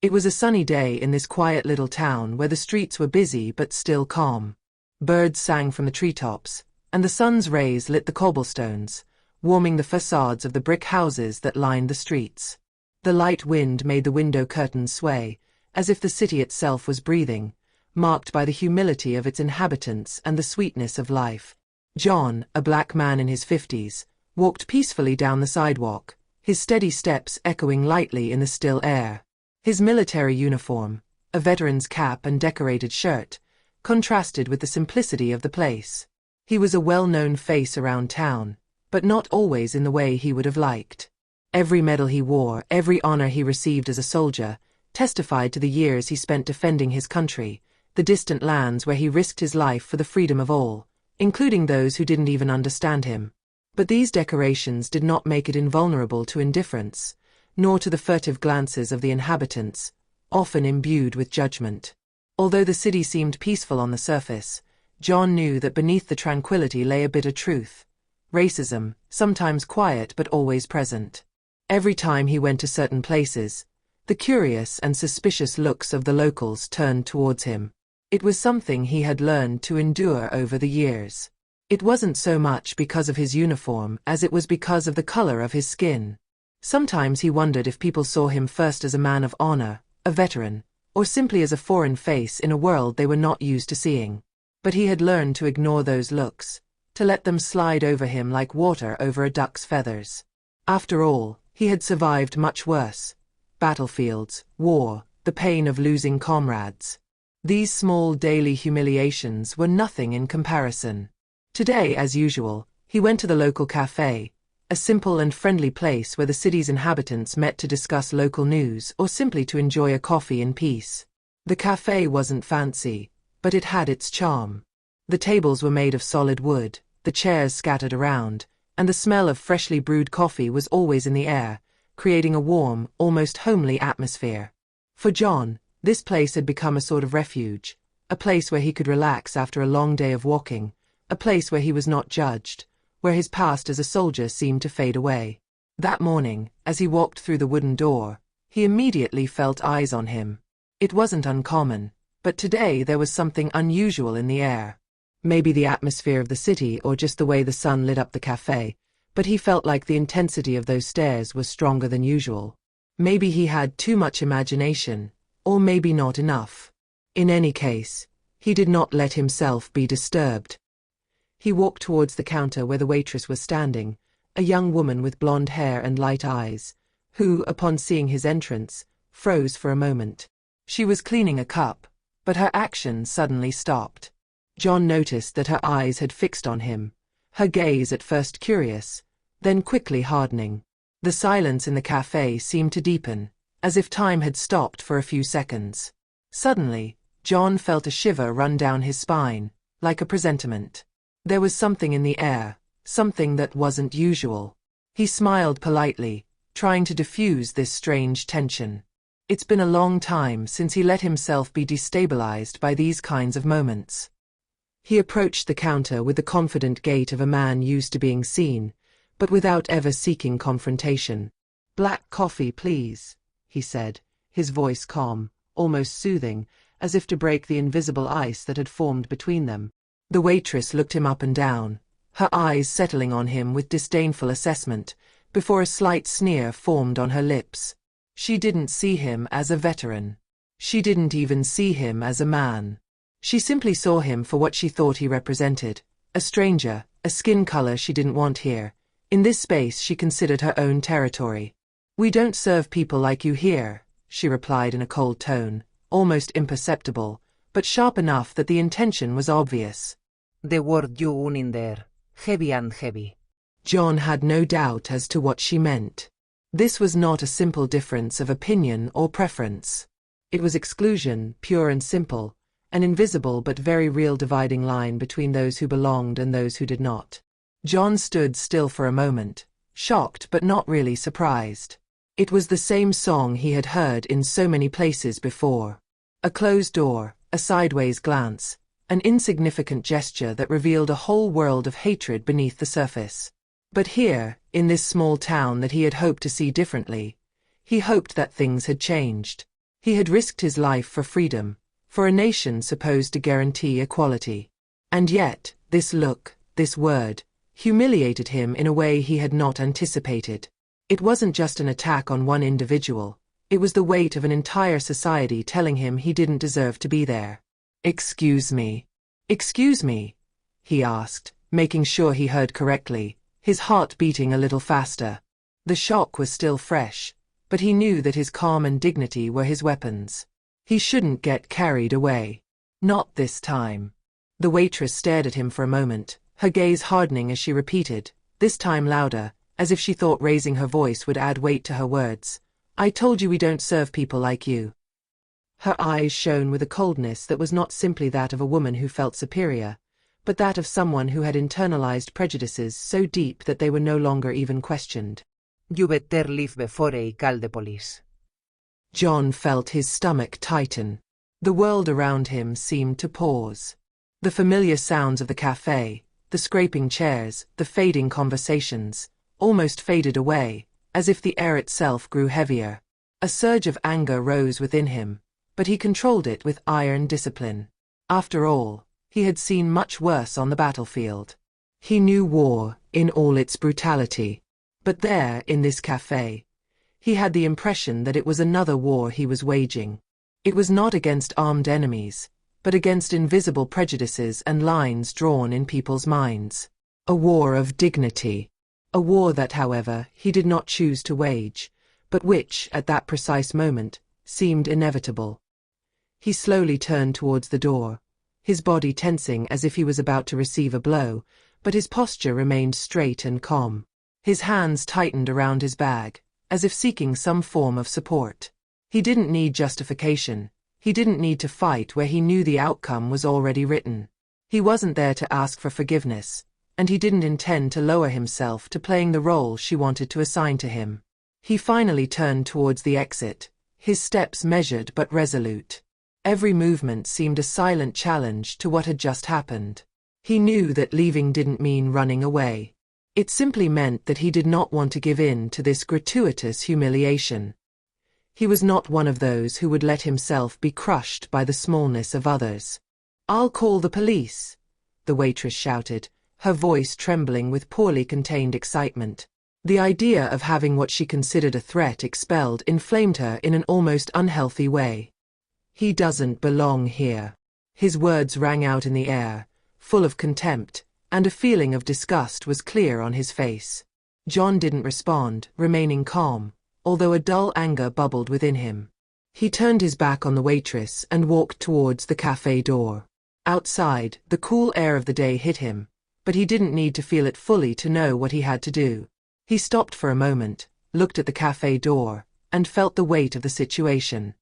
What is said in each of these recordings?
It was a sunny day in this quiet little town where the streets were busy but still calm. Birds sang from the treetops, and the sun's rays lit the cobblestones, warming the facades of the brick houses that lined the streets. The light wind made the window curtains sway, as if the city itself was breathing, marked by the humility of its inhabitants and the sweetness of life. John, a black man in his 50s, walked peacefully down the sidewalk, his steady steps echoing lightly in the still air. His military uniform, a veteran's cap and decorated shirt, contrasted with the simplicity of the place. He was a well-known face around town, but not always in the way he would have liked. Every medal he wore, every honor he received as a soldier, testified to the years he spent defending his country, the distant lands where he risked his life for the freedom of all, including those who didn't even understand him. But these decorations did not make it invulnerable to indifference, nor to the furtive glances of the inhabitants, often imbued with judgment. Although the city seemed peaceful on the surface, John knew that beneath the tranquility lay a bitter truth: racism, sometimes quiet but always present. Every time he went to certain places, the curious and suspicious looks of the locals turned towards him. It was something he had learned to endure over the years. It wasn't so much because of his uniform as it was because of the color of his skin. Sometimes he wondered if people saw him first as a man of honor, a veteran, or simply as a foreign face in a world they were not used to seeing. But he had learned to ignore those looks, to let them slide over him like water over a duck's feathers. After all, he had survived much worse: battlefields, war, the pain of losing comrades. These small daily humiliations were nothing in comparison. Today, as usual, he went to the local cafe, a simple and friendly place where the city's inhabitants met to discuss local news or simply to enjoy a coffee in peace. The cafe wasn't fancy, but it had its charm. The tables were made of solid wood, the chairs scattered around, and the smell of freshly brewed coffee was always in the air, creating a warm, almost homely atmosphere. For John, this place had become a sort of refuge, a place where he could relax after a long day of walking, a place where he was not judged, where his past as a soldier seemed to fade away. That morning, as he walked through the wooden door, he immediately felt eyes on him. It wasn't uncommon, but today there was something unusual in the air. Maybe the atmosphere of the city or just the way the sun lit up the cafe, but he felt like the intensity of those stares was stronger than usual. Maybe he had too much imagination, or maybe not enough. In any case, he did not let himself be disturbed. He walked towards the counter where the waitress was standing, a young woman with blonde hair and light eyes, who, upon seeing his entrance, froze for a moment. She was cleaning a cup, but her action suddenly stopped. John noticed that her eyes had fixed on him, her gaze at first curious, then quickly hardening. The silence in the cafe seemed to deepen, as if time had stopped for a few seconds. Suddenly, John felt a shiver run down his spine, like a presentiment. There was something in the air, something that wasn't usual. He smiled politely, trying to diffuse this strange tension. It's been a long time since he let himself be destabilized by these kinds of moments. He approached the counter with the confident gait of a man used to being seen, but without ever seeking confrontation. "Black coffee, please," he said, his voice calm, almost soothing, as if to break the invisible ice that had formed between them. The waitress looked him up and down, her eyes settling on him with disdainful assessment, before a slight sneer formed on her lips. She didn't see him as a veteran. She didn't even see him as a man. She simply saw him for what she thought he represented: a stranger, a skin color she didn't want here. In this space she considered her own territory. "We don't serve people like you here," she replied in a cold tone, almost imperceptible, but sharp enough that the intention was obvious. "The word you in there, heavy and heavy." John had no doubt as to what she meant. This was not a simple difference of opinion or preference. It was exclusion, pure and simple, an invisible but very real dividing line between those who belonged and those who did not. John stood still for a moment, shocked but not really surprised. It was the same song he had heard in so many places before. A closed door, a sideways glance, an insignificant gesture that revealed a whole world of hatred beneath the surface. But here, in this small town that he had hoped to see differently, he hoped that things had changed. He had risked his life for freedom, for a nation supposed to guarantee equality. And yet, this look, this word, humiliated him in a way he had not anticipated. It wasn't just an attack on one individual, it was the weight of an entire society telling him he didn't deserve to be there. "Excuse me. Excuse me?" he asked, making sure he heard correctly, his heart beating a little faster. The shock was still fresh, but he knew that his calm and dignity were his weapons. He shouldn't get carried away. Not this time. The waitress stared at him for a moment, her gaze hardening as she repeated, this time louder, as if she thought raising her voice would add weight to her words. "I told you we don't serve people like you." Her eyes shone with a coldness that was not simply that of a woman who felt superior, but that of someone who had internalized prejudices so deep that they were no longer even questioned. You better leave before I call the police. John felt his stomach tighten. The world around him seemed to pause. The familiar sounds of the cafe, the scraping chairs, the fading conversations, almost faded away, as if the air itself grew heavier. A surge of anger rose within him, but he controlled it with iron discipline. After all, he had seen much worse on the battlefield. He knew war in all its brutality. But there, in this cafe, he had the impression that it was another war he was waging. It was not against armed enemies, but against invisible prejudices and lines drawn in people's minds. A war of dignity. A war that, however, he did not choose to wage, but which, at that precise moment, seemed inevitable. He slowly turned towards the door, his body tensing as if he was about to receive a blow, but his posture remained straight and calm. His hands tightened around his bag, as if seeking some form of support. He didn't need justification. He didn't need to fight where he knew the outcome was already written. He wasn't there to ask for forgiveness, and he didn't intend to lower himself to playing the role she wanted to assign to him. He finally turned towards the exit, his steps measured but resolute. Every movement seemed a silent challenge to what had just happened. He knew that leaving didn't mean running away. It simply meant that he did not want to give in to this gratuitous humiliation. He was not one of those who would let himself be crushed by the smallness of others. "I'll call the police," the waitress shouted, her voice trembling with poorly contained excitement. The idea of having what she considered a threat expelled inflamed her in an almost unhealthy way. "He doesn't belong here." His words rang out in the air, full of contempt, and a feeling of disgust was clear on his face. John didn't respond, remaining calm, although a dull anger bubbled within him. He turned his back on the waitress and walked towards the cafe door. Outside, the cool air of the day hit him, but he didn't need to feel it fully to know what he had to do. He stopped for a moment, looked at the cafe door, and felt the weight of the situation.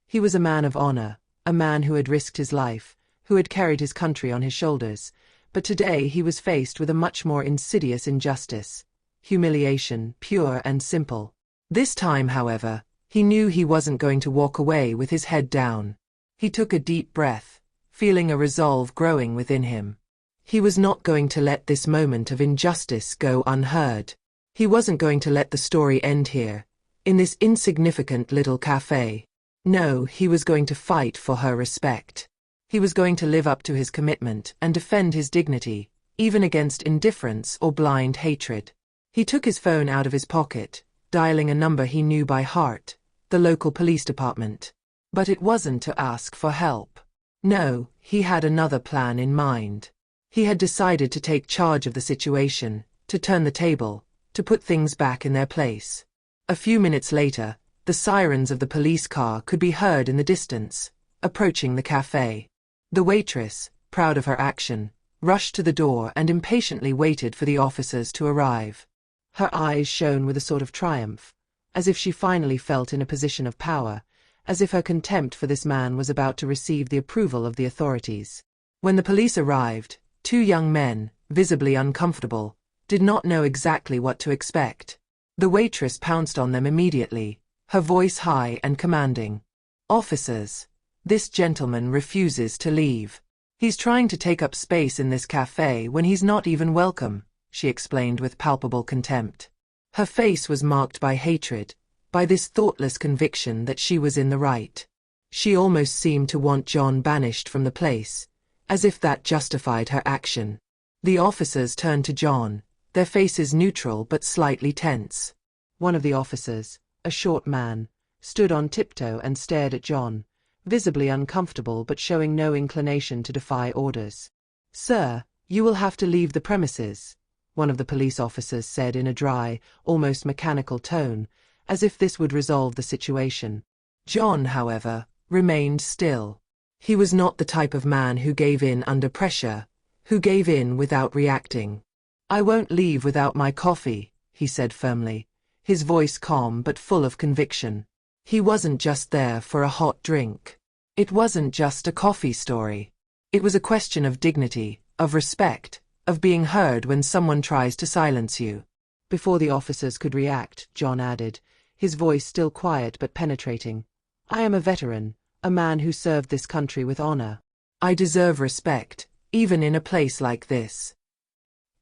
He was a man of honor, a man who had risked his life, who had carried his country on his shoulders, but today he was faced with a much more insidious injustice. Humiliation, pure and simple. This time, however, he knew he wasn't going to walk away with his head down. He took a deep breath, feeling a resolve growing within him. He was not going to let this moment of injustice go unheard. He wasn't going to let the story end here, in this insignificant little cafe. No, he was going to fight for her respect. He was going to live up to his commitment and defend his dignity, even against indifference or blind hatred. He took his phone out of his pocket, dialing a number he knew by heart, the local police department. But it wasn't to ask for help. No, he had another plan in mind. He had decided to take charge of the situation, to turn the table, to put things back in their place. A few minutes later, the sirens of the police car could be heard in the distance, approaching the cafe. The waitress, proud of her action, rushed to the door and impatiently waited for the officers to arrive. Her eyes shone with a sort of triumph, as if she finally felt in a position of power, as if her contempt for this man was about to receive the approval of the authorities. When the police arrived, two young men, visibly uncomfortable, did not know exactly what to expect. The waitress pounced on them immediately, her voice high and commanding. "Officers, this gentleman refuses to leave. He's trying to take up space in this cafe when he's not even welcome," she explained with palpable contempt. Her face was marked by hatred, by this thoughtless conviction that she was in the right. She almost seemed to want John banished from the place, as if that justified her action. The officers turned to John, their faces neutral but slightly tense. One of the officers, a short man, stood on tiptoe and stared at John, visibly uncomfortable but showing no inclination to defy orders. "Sir, you will have to leave the premises," one of the police officers said in a dry, almost mechanical tone, as if this would resolve the situation. John, however, remained still. He was not the type of man who gave in under pressure, who gave in without reacting. "I won't leave without my coffee," he said firmly, his voice calm but full of conviction. He wasn't just there for a hot drink. It wasn't just a coffee story. It was a question of dignity, of respect, of being heard when someone tries to silence you. Before the officers could react, John added, his voice still quiet but penetrating, "I am a veteran, a man who served this country with honor. I deserve respect, even in a place like this."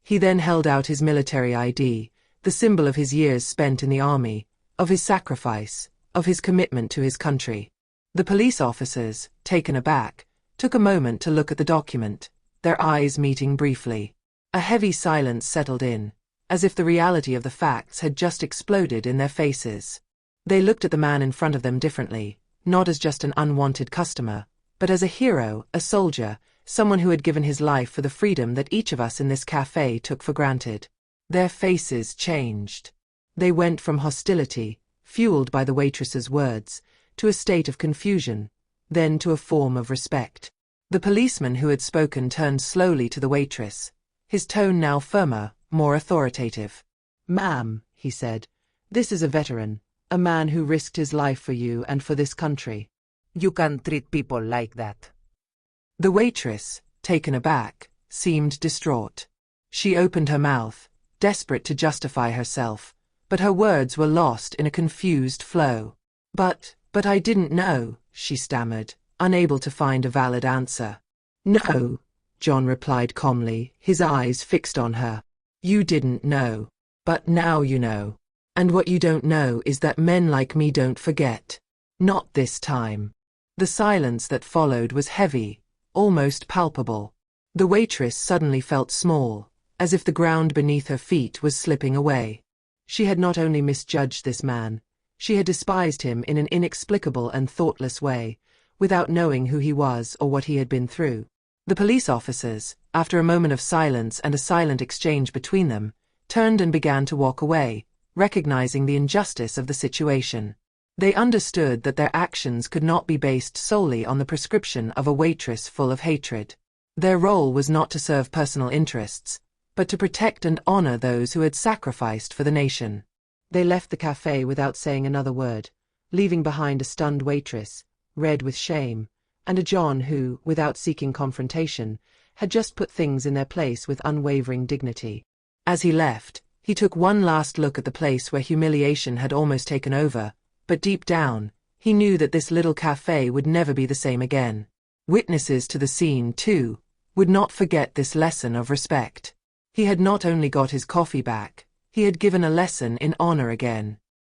He then held out his military ID, the symbol of his years spent in the army, of his sacrifice, of his commitment to his country. The police officers, taken aback, took a moment to look at the document, their eyes meeting briefly. A heavy silence settled in, as if the reality of the facts had just exploded in their faces. They looked at the man in front of them differently, not as just an unwanted customer, but as a hero, a soldier, someone who had given his life for the freedom that each of us in this cafe took for granted. Their faces changed. They went from hostility, fueled by the waitress's words, to a state of confusion, then to a form of respect. The policeman who had spoken turned slowly to the waitress, his tone now firmer, more authoritative. "Ma'am," he said, "this is a veteran, a man who risked his life for you and for this country. You can't treat people like that." The waitress, taken aback, seemed distraught. She opened her mouth, desperate to justify herself, but her words were lost in a confused flow. But I didn't know," she stammered, unable to find a valid answer. "No," John replied calmly, his eyes fixed on her. "You didn't know. But now you know. And what you don't know is that men like me don't forget. Not this time." The silence that followed was heavy, almost palpable. The waitress suddenly felt small, as if the ground beneath her feet was slipping away. She had not only misjudged this man, she had despised him in an inexplicable and thoughtless way, without knowing who he was or what he had been through. The police officers, after a moment of silence and a silent exchange between them, turned and began to walk away, recognizing the injustice of the situation. They understood that their actions could not be based solely on the prescription of a waitress full of hatred. Their role was not to serve personal interests, but to protect and honor those who had sacrificed for the nation. They left the cafe without saying another word, leaving behind a stunned waitress, red with shame, and a John who, without seeking confrontation, had just put things in their place with unwavering dignity. As he left, he took one last look at the place where humiliation had almost taken over, but deep down, he knew that this little cafe would never be the same again. Witnesses to the scene, too, would not forget this lesson of respect. He had not only got his coffee back, he had given a lesson in honor again.